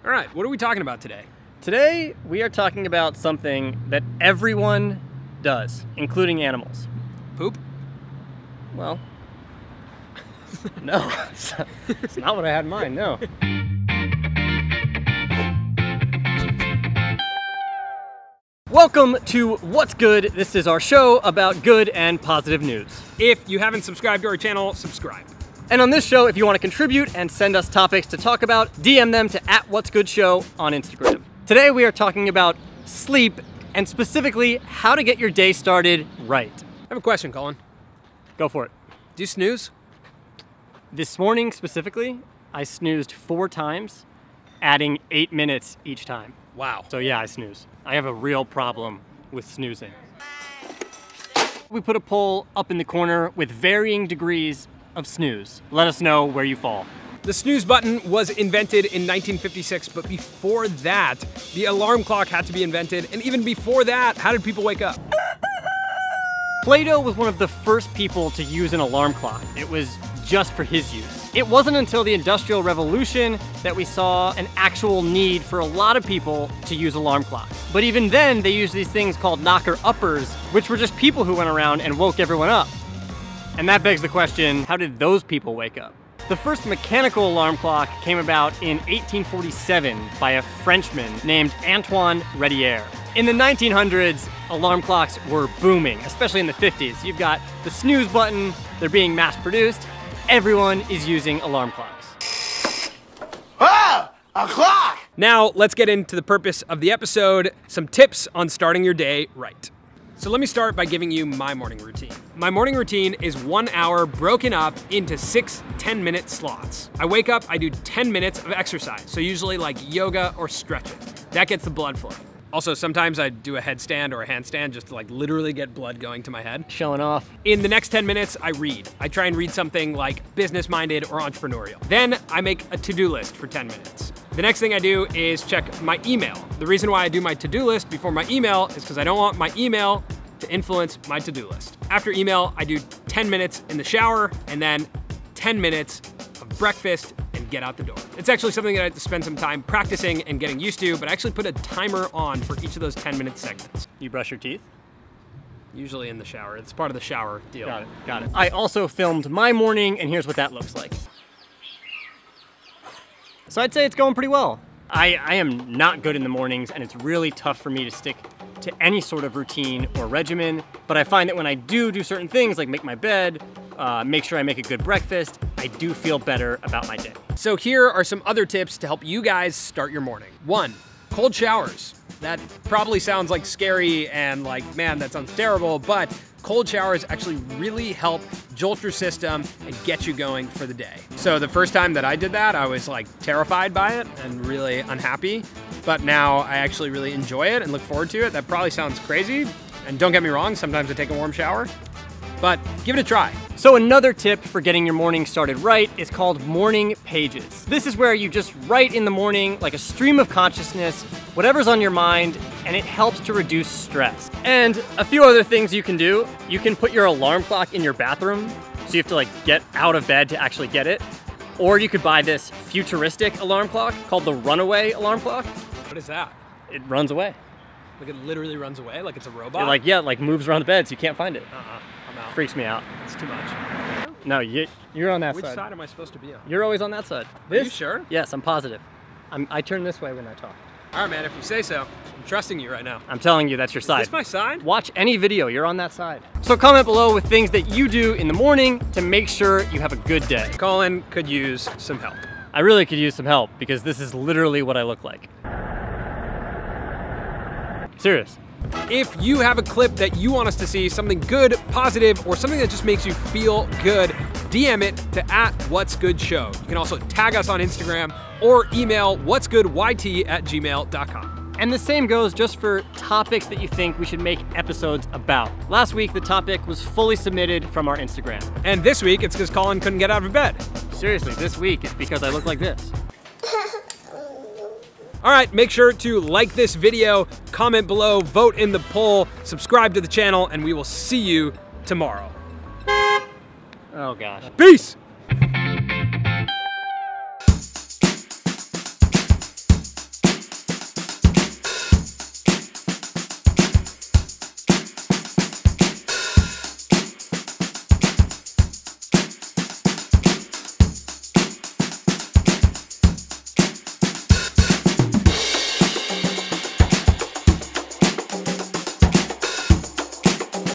All right, what are we talking about today? Today, we are talking about something that everyone does, including animals. Poop? Well, no. It's not what I had in mind, no. Welcome to What's Good. This is our show about good and positive news. If you haven't subscribed to our channel, subscribe. And on this show, if you want to contribute and send us topics to talk about, DM them to @What'sGoodShow on Instagram. Today we are talking about sleep and specifically how to get your day started right. I have a question, Colin. Go for it. Do you snooze? This morning specifically, I snoozed 4 times, adding 8 minutes each time. Wow. So yeah, I snooze. I have a real problem with snoozing. We put a poll up in the corner with varying degrees of snooze. Let us know where you fall. The snooze button was invented in 1956, but before that, the alarm clock had to be invented, and even before that, how did people wake up? Plato was one of the first people to use an alarm clock. It was just for his use. It wasn't until the Industrial Revolution that we saw an actual need for a lot of people to use alarm clocks. But even then, they used these things called knocker-uppers, which were just people who went around and woke everyone up. And that begs the question, how did those people wake up? The first mechanical alarm clock came about in 1847 by a Frenchman named Antoine Redier. In the 1900s, alarm clocks were booming, especially in the 50s. You've got the snooze button, they're being mass produced. Everyone is using alarm clocks. Ah! A clock! Now, let's get into the purpose of the episode, some tips on starting your day right. So let me start by giving you my morning routine. My morning routine is 1 hour broken up into 6 10-minute slots. I wake up, I do 10 minutes of exercise, so usually like yoga or stretching. That gets the blood flowing. Also, sometimes I do a headstand or a handstand just to like literally get blood going to my head. Showing off. In the next 10 minutes, I read. I try and read something like business-minded or entrepreneurial. Then I make a to-do list for 10 minutes. The next thing I do is check my email. The reason why I do my to-do list before my email is because I don't want my email to influence my to-do list. After email, I do 10 minutes in the shower and then 10 minutes of breakfast and get out the door. It's actually something that I have to spend some time practicing and getting used to, but I actually put a timer on for each of those 10-minute segments. You brush your teeth? Usually in the shower. It's part of the shower deal. Got it, got it. I also filmed my morning, and here's what that looks like. So I'd say it's going pretty well. I am not good in the mornings, and it's really tough for me to stick to any sort of routine or regimen, but I find that when I do certain things, like make my bed, make sure I make a good breakfast, I do feel better about my day. So here are some other tips to help you guys start your morning. 1, cold showers. That probably sounds like scary and like, man, that sounds terrible, but cold showers actually really help jolt your system and get you going for the day. So the first time that I did that, I was like terrified by it and really unhappy, but now I actually really enjoy it and look forward to it. That probably sounds crazy, and don't get me wrong, sometimes I take a warm shower, but give it a try. So another tip for getting your morning started right is called morning pages. This is where you just write in the morning like a stream of consciousness, whatever's on your mind, and it helps to reduce stress. And a few other things you can do. You can put your alarm clock in your bathroom, so you have to like get out of bed to actually get it. Or you could buy this futuristic alarm clock called the runaway alarm clock. What is that? It runs away. Like it literally runs away, like it's a robot? It like moves around the bed so you can't find it. I'm out. Freaks me out. It's too much. No, you're on that side. Which side am I supposed to be on? You're always on that side. Are you sure? Yes, I'm positive. I turn this way when I talk. All right, man, if you say so. I'm trusting you right now. I'm telling you, that's your side. Is this my side? Watch any video, you're on that side. So comment below with things that you do in the morning to make sure you have a good day. Colin could use some help. I really could use some help because this is literally what I look like. Serious. If you have a clip that you want us to see, something good, positive, or something that just makes you feel good, DM it to @What'sGoodShow. You can also tag us on Instagram or email whatsgoodYT@gmail.com. And the same goes just for topics that you think we should make episodes about. Last week, the topic was fully submitted from our Instagram. And this week, it's because Colin couldn't get out of bed. Seriously, this week, it's because I look like this. All right, make sure to like this video, comment below, vote in the poll, subscribe to the channel, and we will see you tomorrow. Oh gosh. Peace!